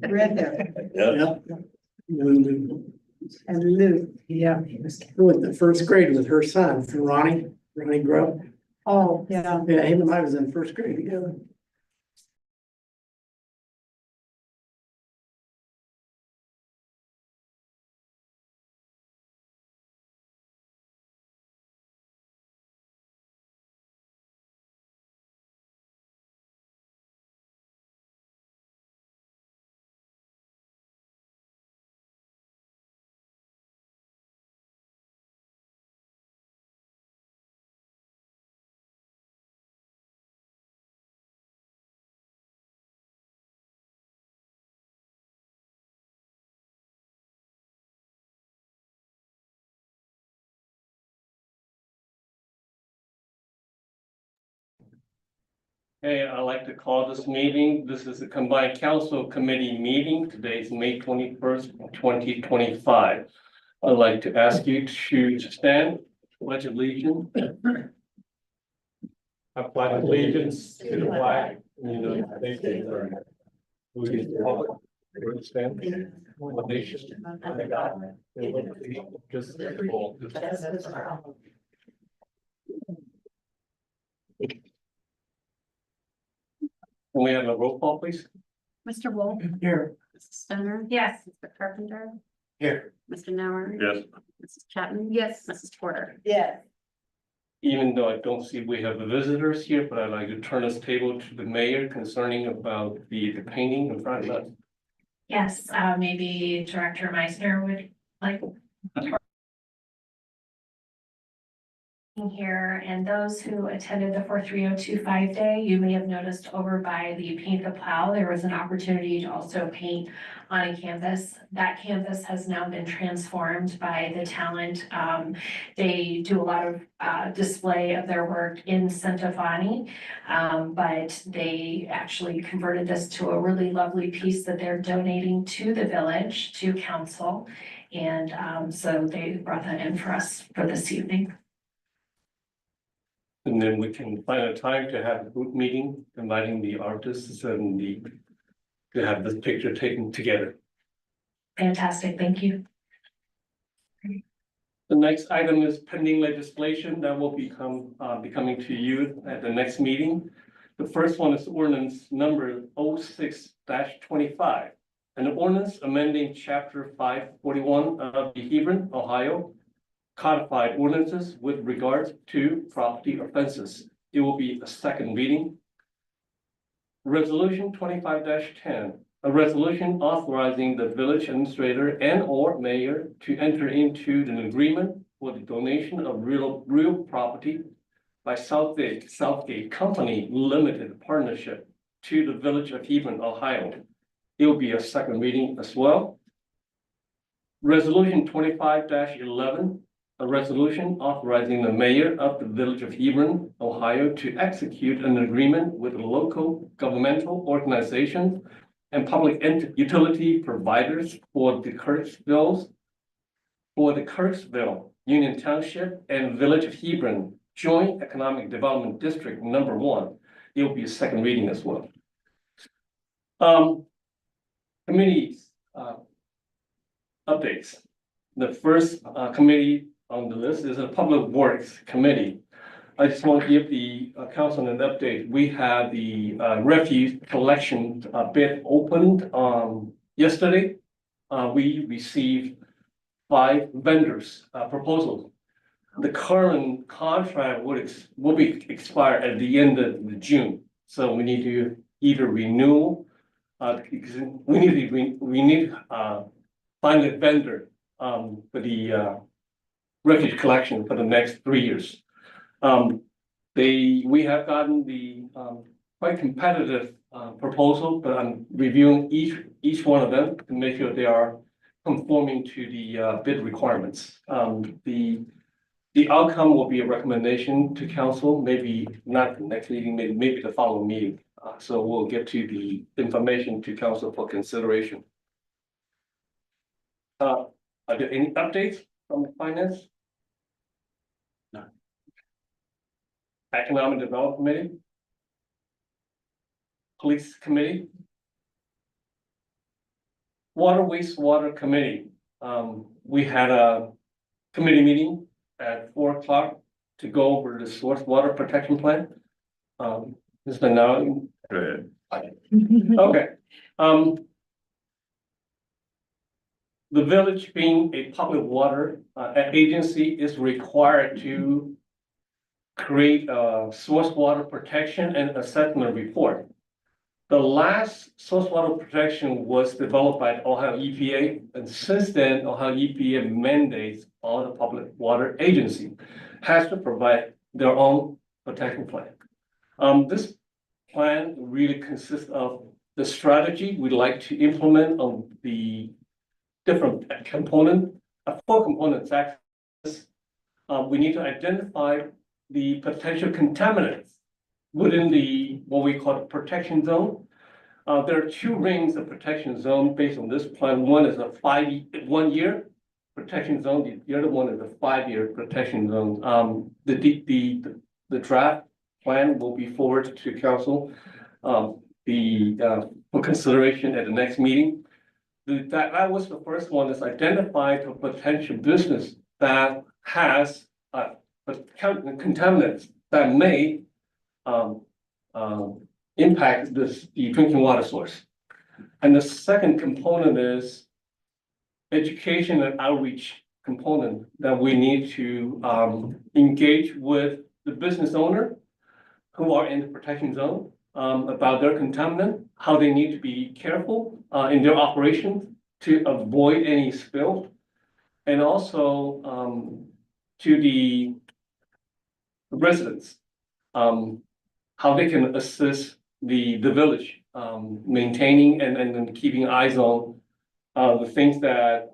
Red hair. Yeah. And Lou. Yeah, he went to first grade with her son, Ronnie Grubb. Oh, yeah. Yeah, him and I was in first grade together. Hey, I'd like to call this meeting. This is a combined council committee meeting. Today is May 21st, 2025. I'd like to ask you to stand, pledge allegiance. I pledge allegiance to the flag of the United States of America, who is the republic for which it stands, one nation, under God, and liberty, justice for all. Can we have a roll call, please? Mr. Wolf, Here. Mrs. Stoner. Yes. Mr. Carpenter, Here. Mr. Nauer. Yes. Mrs. Chapman. Yes. Mrs. Porter. Yes. Even though I don't see we have the visitors here, but I'd like to turn this table to the mayor concerning about the painting in front of us. Yes, maybe Director Meissner would like. Here, and those who attended the 43025 day, you may have noticed over by the Paint the Plow, there was an opportunity to also paint on a canvas. That canvas has now been transformed by the talent. They do a lot of display of their work in Centofanti, but they actually converted this to a really lovely piece that they're donating to the village, to council. And so they brought that in for us for this evening. And then we can find a time to have a group meeting, inviting the artists and to have this picture taken together. Fantastic, thank you. The next item is pending legislation that will be coming to you at the next meeting. The first one is ordinance number 06-25. An ordinance amending chapter 541 of the Hebron, Ohio codified ordinances with regards to property offenses. It will be a second reading. Resolution 25-10, a resolution authorizing the village administrator and or mayor to enter into an agreement for the donation of real property by Southgate Company Limited Partnership to the village of Hebron, Ohio. It will be a second reading as well. Resolution 25-11, a resolution authorizing the mayor of the village of Hebron, Ohio to execute an agreement with local governmental organizations and public utility providers for the Kirksville, Union Township and Village of Hebron Joint Economic Development District number 1. It will be a second reading as well. Committees, updates. The first committee on the list is a Public Works Committee. I just want to give the council an update. We had the refuse collection bid opened yesterday. We received 5 vendors proposals. The current contract will be expired at the end of June. So we need to either renew, we need to find a vendor for the refuse collection for the next 3 years. We have gotten the quite competitive proposal, but I'm reviewing each one of them to make sure they are conforming to the bid requirements. The outcome will be a recommendation to council, maybe not the next meeting, maybe the following meeting. So we'll get to the information to council for consideration. Are there any updates from the finance? No. Economic Development Committee? Police Committee? Water wastewater committee, we had a committee meeting at 4 o'clock to go over the source water protection plan. It's been now, okay, the village being a public water agency is required to create a source water protection and assessment report. The last source water protection was developed by Ohio EPA, and since then, Ohio EPA mandates all the public water agency has to provide their own protection plan. This plan really consists of the strategy we'd like to implement on the different component, 4 components actually. We need to identify the potential contaminants within the, what we call the protection zone. There are 2 rings of protection zone based on this plan. One is a 1-year protection zone. The other one is a 5-year protection zone. The draft plan will be forwarded to council, for consideration at the next meeting. That was the first one, is identify a potential business that has contaminants that may impact the drinking water source. And the second component is education and outreach component that we need to engage with the business owner who are in the protection zone about their contaminant, how they need to be careful in their operations to avoid any spill, and also to the residents, how they can assist the village maintaining and keeping eyes on the things that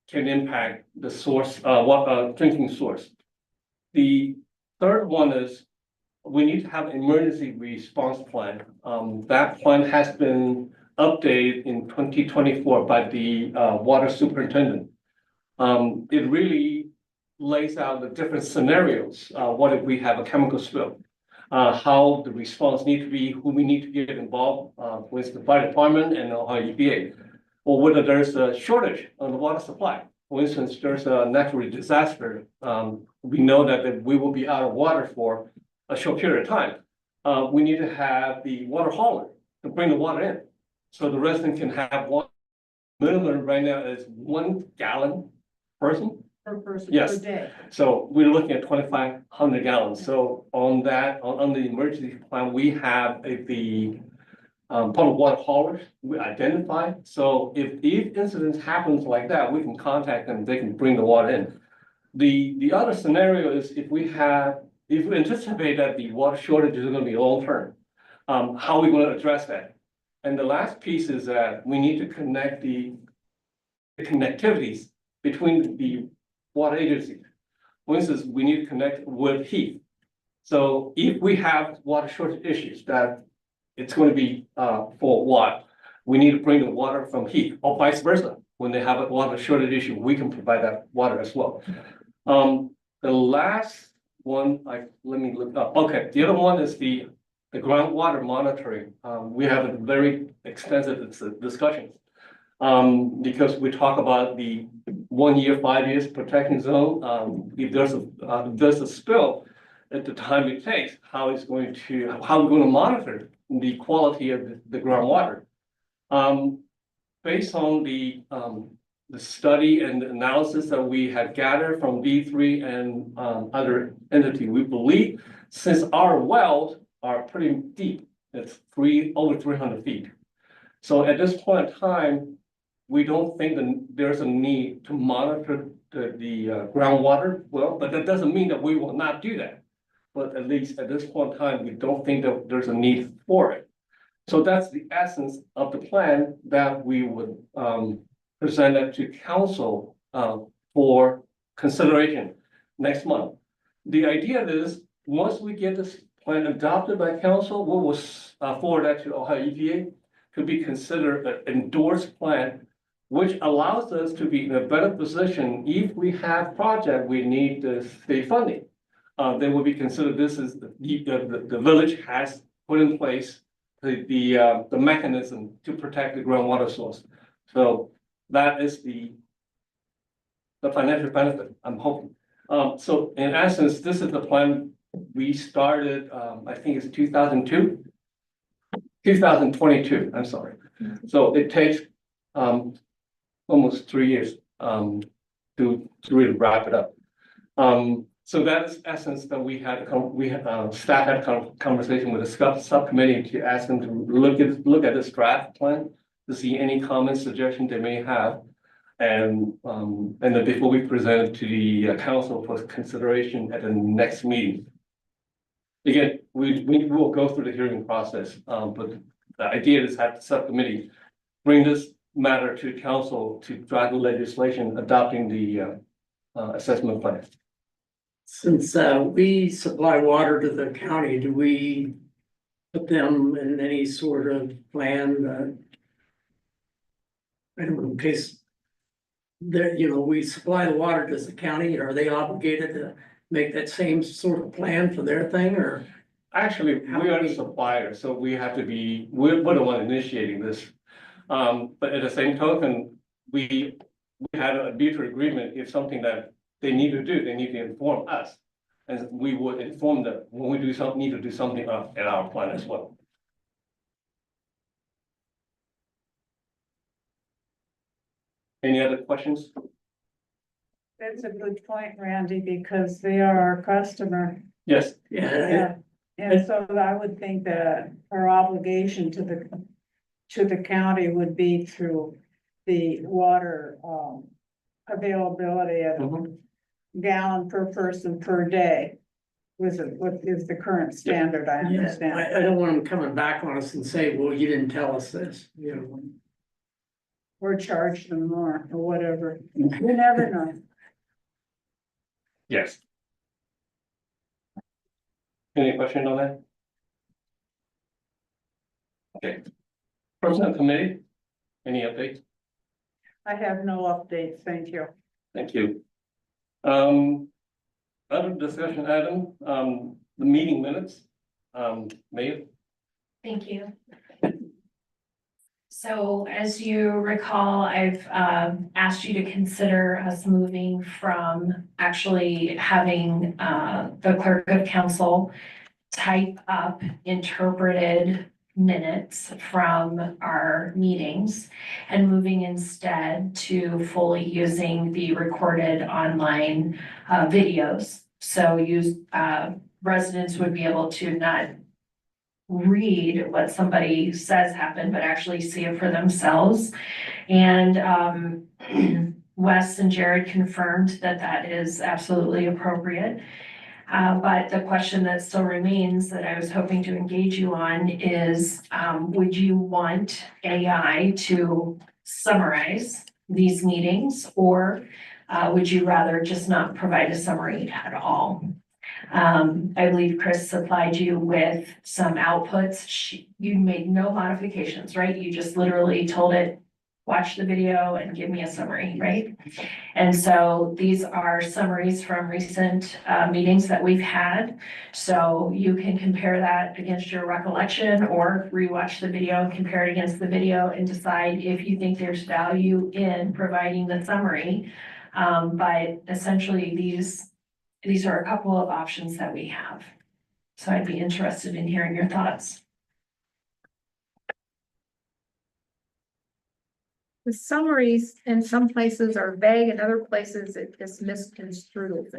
can impact the source, drinking source. The third one is we need to have an emergency response plan. That plan has been updated in 2024 by the water superintendent. It really lays out the different scenarios. What if we have a chemical spill? How the response need to be, who we need to get involved with the fire department and Ohio EPA, or whether there's a shortage on the water supply. For instance, there's a natural disaster. We know that we will be out of water for a short period of time. We need to have the water hauler to bring the water in, so the resident can have water. Minimum right now is 1 gallon person. Per person, per Yes. day. So we're looking at 2,500 gallons. So on that, on the emergency plan, we have the public water haulers we identify. So if incidents happens like that, we can contact them, they can bring the water in. The other scenario is if we anticipate that the water shortage is gonna be long term, how are we gonna address that? And the last piece is that we need to connect the connectivities between the water agencies. For instance, we need to connect with heat. So if we have water shortage issues that it's going to be for what, we need to bring the water from heat, or vice versa. When they have a water shortage issue, we can provide that water as well. The last one, let me look up. Okay, the other one is the groundwater monitoring. We have a very extensive discussions. Because we talk about the 1 year, 5 years protection zone. If there's a spill at the time it takes, how we're going to monitor the quality of the groundwater. Based on the study and the analysis that we had gathered from V3 and other entity, we believe since our wells are pretty deep, it's over 300 feet. So at this point in time, we don't think that there's a need to monitor the groundwater well, but that doesn't mean that we will not do that. But at least at this point in time, we don't think that there's a need for it. So that's the essence of the plan that we would present it to council for consideration next month. The idea is, once we get this plan adopted by council, we will forward that to Ohio EPA, to be considered an endorsed plan, which allows us to be in a better position if we have project we need the state funding. They will be considered, this is the village has put in place the mechanism to protect the groundwater source. So that is the financial benefit, I'm hoping. So in essence, this is the plan we started, I think it's 2002. 2022, I'm sorry. So it takes, almost 3 years, to really wrap it up. So that's essence that we had, staff had conversation with the subcommittee to ask them to look at this draft plan to see any comments, suggestions they may have. And then before we present it to the council for consideration at the next meeting. Again, we will go through the hearing process, but the idea is have the subcommittee bring this matter to council to draft the legislation adopting the assessment plan. Since we supply water to the county, do we put them in any sort of plan? I don't know, in case that, we supply the water to the county, are they obligated to make that same sort of plan for their thing, or? Actually, we are the supplier, so we have to be, we're the one initiating this. But at the same token, we had a mutual agreement, if something that they need to do, they need to inform us. And we would inform them when we need to do something at our plan as well. Any other questions? That's a good point, Randy, because they are our customer. Yes, Yeah, and so I would think that our obligation to the county would be through the water, availability at a gallon per person per day. What is the current standard, I Yeah, understand. I don't want them coming back on us and say, well, you didn't tell us this, Or charge them more, or whatever. You never know. yes. Any question on that? Okay. Personnel committee, any updates? I have no updates, thank you. Thank you. Other discussion item, the meeting minutes, Mayor. Thank you. So as you recall, I've asked you to consider us moving from actually having the clerk of council type up interpreted minutes from our meetings and moving instead to fully using the recorded online videos. So residents would be able to not read what somebody says happened, but actually see it for themselves. And Wes and Jared confirmed that that is absolutely appropriate. But the question that still remains that I was hoping to engage you on is, would you want AI to summarize these meetings, or would you rather just not provide a summary at all? I believe Chris supplied you with some outputs. You made no modifications, right? You just literally told it, watch the video and give me a summary, right? And so these are summaries from recent meetings that we've had. So you can compare that against your recollection or rewatch the video and compare it against the video and decide if you think there's value in providing the summary. But essentially these are a couple of options that we have. So I'd be interested in hearing your thoughts. The summaries in some places are vague, in other places it is misconstrued.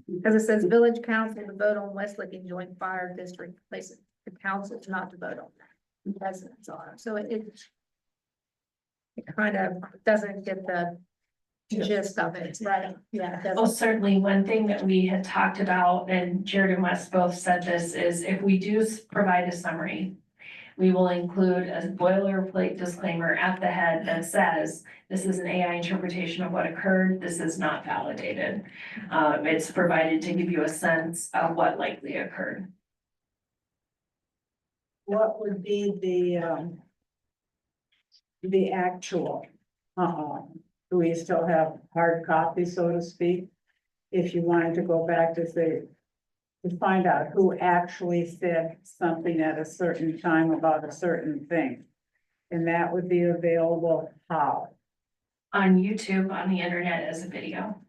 Because it says village council to vote on Westlake Joint Fire District, places the council to not to vote on that. Residents are, so it kind of doesn't get the gist of it, right? Yeah. it Well, doesn't. certainly one thing that we had talked about, and Jared and Wes both said this, is if we do provide a summary, we will include a boilerplate disclaimer at the head that says, this is an AI interpretation of what occurred. This is not validated. It's provided to give you a sense of what likely occurred. What would be the actual? Do we still have hard copy, so to speak? If you wanted to go back to say, to find out who actually said something at a certain time about a certain thing. And that would be available how? On YouTube, on the internet as a video.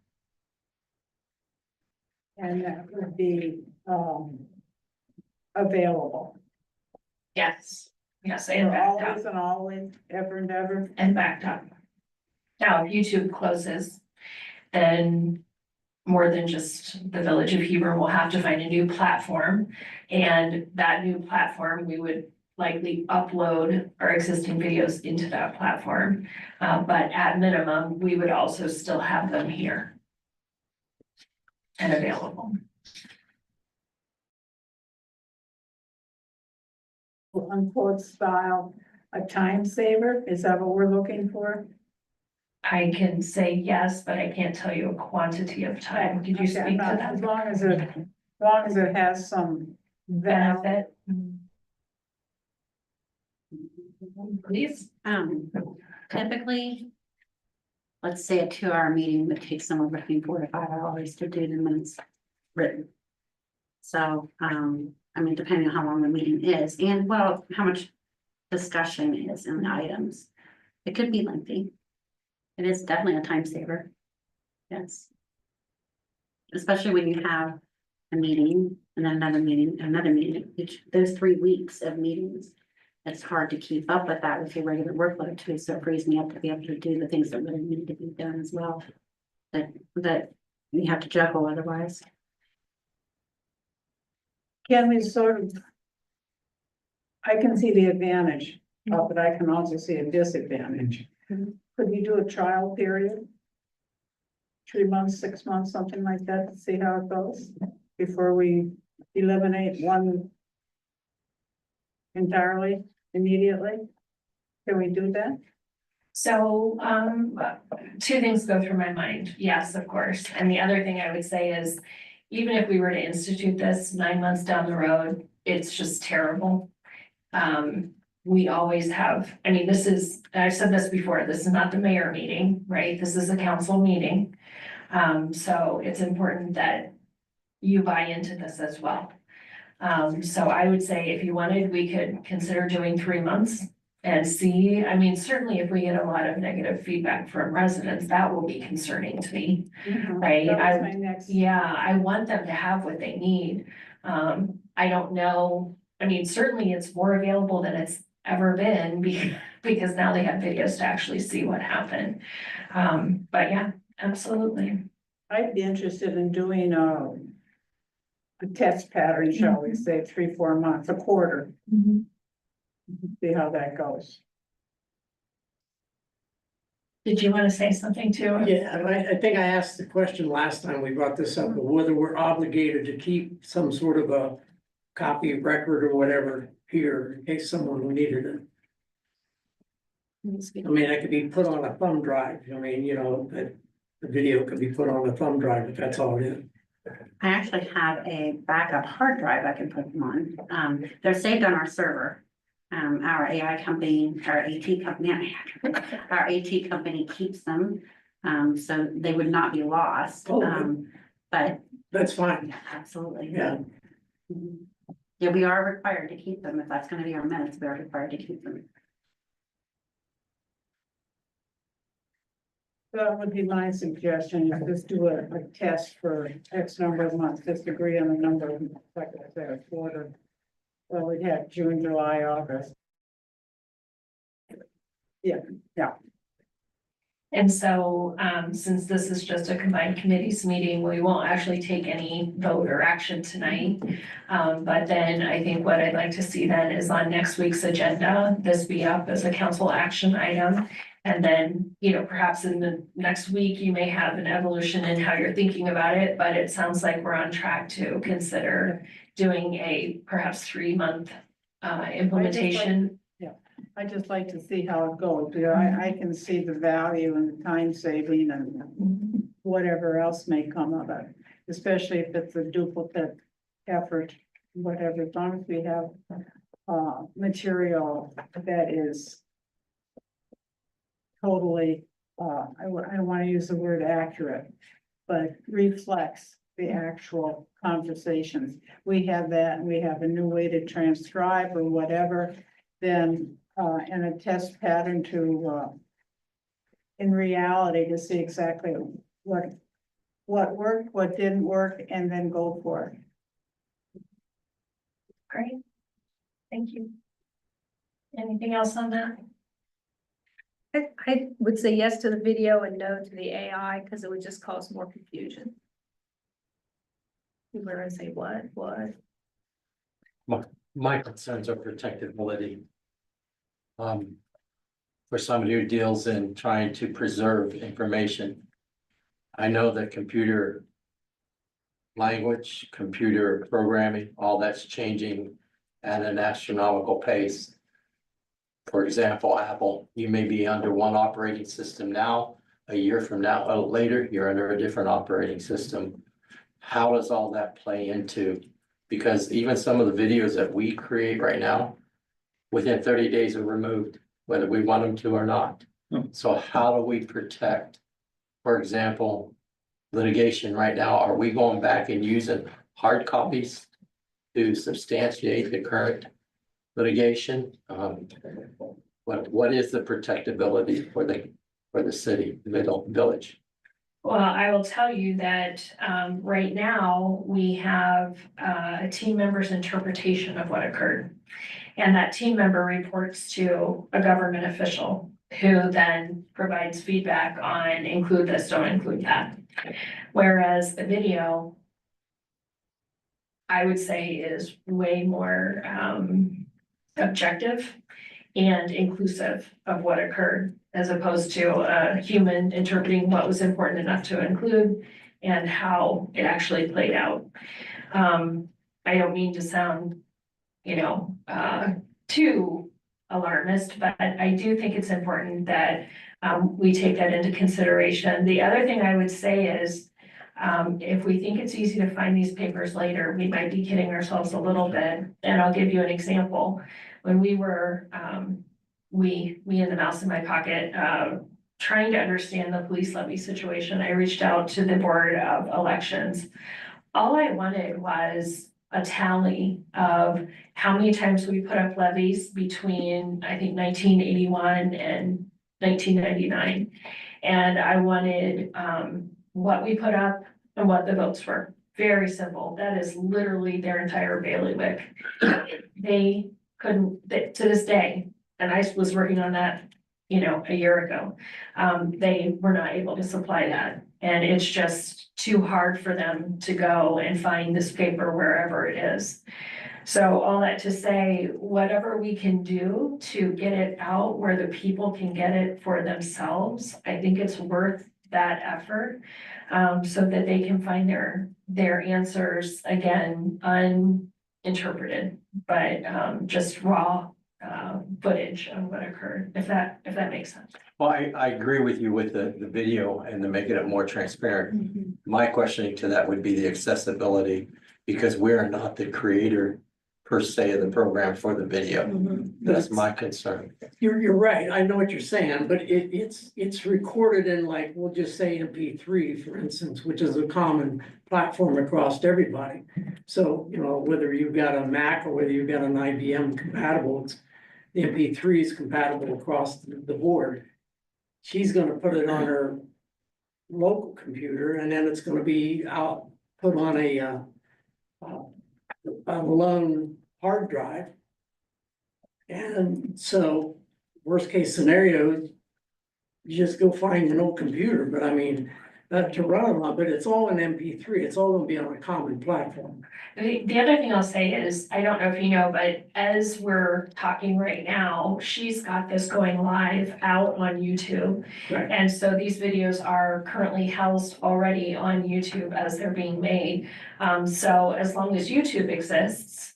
And that would be, available. Yes, yes, and For backed up, always and always, ever and ever. and backed up. Now, if YouTube closes, then more than just the Village of Hebron will have to find a new platform. And that new platform, we would likely upload our existing videos into that platform. But at minimum, we would also still have them here and available. Unquote style, a time saver, is that what we're looking for? I can say yes, but I can't tell you a quantity of time. Could you Okay, speak to As that long as it has some value. benefit? Please. Typically, let's say a 2-hour meeting would take somewhere between 4 to 5 hours to do the minutes written. So, I mean, depending on how long the meeting is and well, how much discussion is in the items. It could be lengthy. It is definitely a time saver. Yes. Especially when you have a meeting and then another meeting, those 3 weeks of meetings. It's hard to keep up with that with your regular workload too, so it frees me up to be able to do the things that really need to be done as well. That you have to juggle otherwise. Can we sort of? I can see the advantage, but I can also see a disadvantage. Mhm. Could we do a trial period? 3 months, 6 months, something like that, to see how it goes, before we eliminate one entirely, immediately? Can we do that? So, two things go through my mind. Yes, of course. And the other thing I would say is, even if we were to institute this 9 months down the road, it's just terrible. We always have, I mean, this is, I've said this before, this is not the mayor meeting, right? This is a council meeting. So it's important that you buy into this as well. So I would say if you wanted, we could consider doing 3 months and see, I mean, certainly if we get a lot of negative feedback from residents, that will be concerning to me, right? That was my next. Yeah, I want them to have what they need. I don't know, I mean, certainly it's more available than it's ever been because now they have videos to actually see what happened. But yeah, absolutely. I'd be interested in doing a test pattern, shall we say, 3, 4 months, a quarter, see how that goes. Did you want to say something too? Yeah, I think I asked the question last time we brought this up, of whether we're obligated to keep some sort of a copy of record or whatever here in case someone needed it. I mean, it could be put on a thumb drive. I mean, you know, that the video could be put on a thumb drive if that's all it is. I actually have a backup hard drive I can put them on. They're saved on our server. Our AI company, our AT company, our AT company keeps them. So they would not be lost. Oh, But That's fine. yeah, absolutely. Yeah, Mhm. Yeah, we are required to keep them. If that's gonna be our minutes, we are required to keep them. That would be my suggestion, is just do a test for X number of months, just agree on the number of, like I said, a quarter. Well, we had June, July, August. And so, since this is just a combined committees meeting, we won't actually take any vote or action tonight. But then I think what I'd like to see then is on next week's agenda, this be up as a council action item. And then, you know, perhaps in the next week, you may have an evolution in how you're thinking about it, but it sounds like we're on track to consider doing a perhaps 3-month implementation. I just like to see how it goes, because I can see the value and the time saving and whatever else may come of it. Especially if it's a duplicate effort, whatever, as long as we have material that is totally, I don't want to use the word accurate, but reflects the actual conversations. We have that, and we have a new way to transcribe or whatever, then and a test pattern in reality to see exactly what worked, what didn't work, and then go for it. Great. Thank you. Anything else on that? I would say yes to the video and no to the AI, because it would just cause more confusion. People are gonna say, what? My concerns are protectability. For somebody who deals in trying to preserve information. I know that computer language, computer programming, all that's changing at an astronomical pace. For example, Apple, you may be under one operating system now, a year from now, later, you're under a different operating system. How does all that play into? Because even some of the videos that we create right now, within 30 days are removed, whether we want them to or not. So how do we protect, for example, litigation right now? Are we going back and using hard copies to substantiate the current litigation? What is the protectability for the city, village? Well, I will tell you that right now, we have a team member's interpretation of what occurred. And that team member reports to a government official who then provides feedback on include this, don't include that. Whereas the video, I would say, is way more objective and inclusive of what occurred, as opposed to a human interpreting what was important enough to include and how it actually played out. I don't mean to sound, too alarmist, but I do think it's important that we take that into consideration. The other thing I would say is, if we think it's easy to find these papers later, we might be kidding ourselves a little bit. And I'll give you an example. When we were, me and the mouse in my pocket, trying to understand the police levy situation, I reached out to the Board of Elections. All I wanted was a tally of how many times we put up levies between, I think, 1981 and 1999. And I wanted what we put up and what the votes were. Very simple. That is literally their entire bailiwick. They couldn't, to this day, and I was working on that, a year ago. They were not able to supply that. And it's just too hard for them to go and find this paper wherever it is. So all that to say, whatever we can do to get it out where the people can get it for themselves, I think it's worth that effort. So that they can find their answers, again, uninterpreted, but just raw footage of what occurred, if that makes sense. Well, I agree with you with the video and to making it more transparent. My questioning to that would be the accessibility, because we are not the creator per se of the program for the video. That's my concern. You're right, I know what you're saying, but it's recorded in, like, we'll just say MP3, for instance, which is a common platform across everybody. So, whether you've got a Mac or whether you've got an IBM compatible, the MP3 is compatible across the board. She's gonna put it on her local computer, and then it's gonna be put on a lone hard drive. And so, worst case scenario, you just go find an old computer, but I mean, to run it on, but it's all in MP3, it's all gonna be on a common platform. The other thing I'll say is, I don't know if you know, but as we're talking right now, she's got this going live out on YouTube. Right. And so these videos are currently housed already on YouTube as they're being made. So as long as YouTube exists,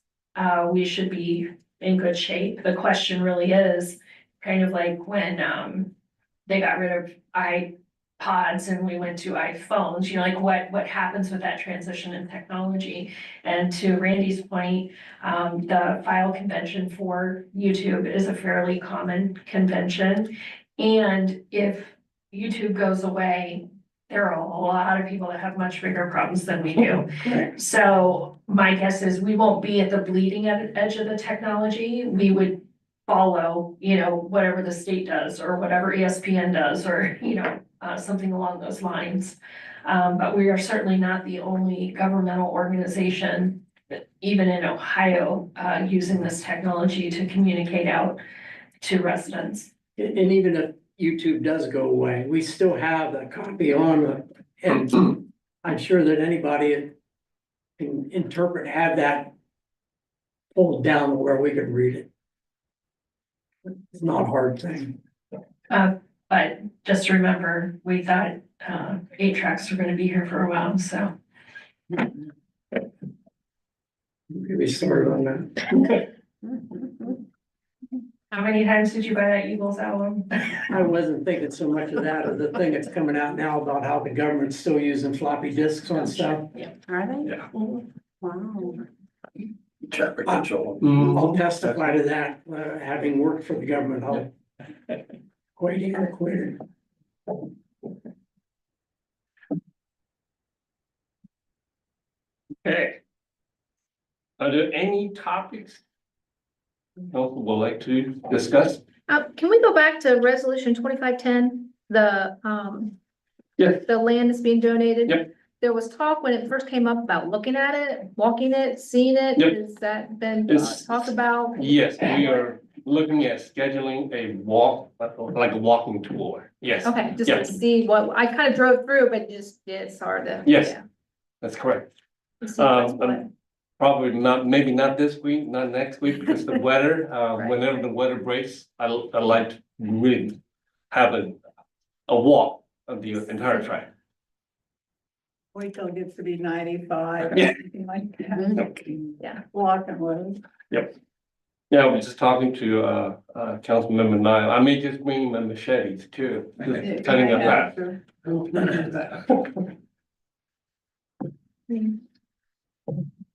we should be in good shape. The question really is kind of like when they got rid of iPods and we went to iPhones, what happens with that transition in technology? And to Randy's point, the file convention for YouTube is a fairly common convention. And if YouTube goes away, there are a lot of people that have much bigger problems than we do. Correct. So my guess is we won't be at the bleeding edge of the technology. We would follow, whatever the state does or whatever ESPN does or, something along those lines. But we are certainly not the only governmental organization, even in Ohio, using this technology to communicate out to residents. And even if YouTube does go away, we still have that copy and I'm sure that anybody can interpret, have that pulled down to where we can read it. It's not a hard thing. But just remember, we thought, 8 tracks were gonna be here for a while, so. We started on that. How many times did you buy that Eagles album? I wasn't thinking so much of that, of the thing that's coming out now about how the government's still using floppy disks on stuff. Are they? Yeah. Wow. Traffic control. I'll testify to that, having worked for the government, I'll quite antiquated. Okay. Are there any topics council would like to discuss? Can we go back to resolution 2510, Yes. the land that's being donated? Yep. There was talk when it first came up about looking at it, walking it, seeing it. Yep. Has that been It's- talked about? Yes, we are looking at scheduling a walk, like a walking tour. Yes, Okay, just Yeah. to see what, I kind of drove through, but just, it's hard to. Yes. yeah, that's correct. to see what's what. Probably not, maybe not this week, not next week, because the weather, Right. whenever the weather breaks, I like to really have a walk of the entire track. Wait till it gets to be 95 or Yeah. something like that. Yeah, walking with. Yeah, I was just talking to, Councilmember Nile. I may just bring my machetes too, just cutting a path.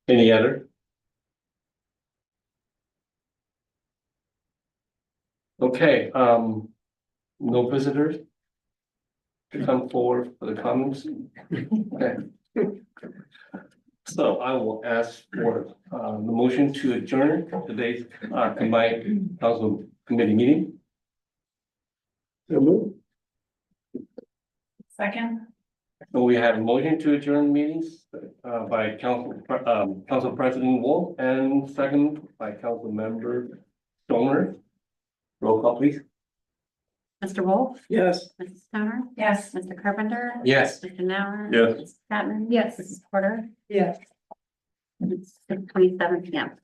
Any other? Okay, no visitors to come forward for the comments? Okay. So I will ask for, the motion to adjourn today's, combined council committee meeting. So move. Second? So we have a motion to adjourn meetings, by Council President Wolf and second by Council Member Stoner. Roll call, please. Mr. Wolf, Yes. Mrs. Stoner, Yes. Mr. Carpenter. Yes. Mr. Nauer. Yes. Mrs. Chapman. Yes. Mrs. Porter. Yes. It's 6:27 PM.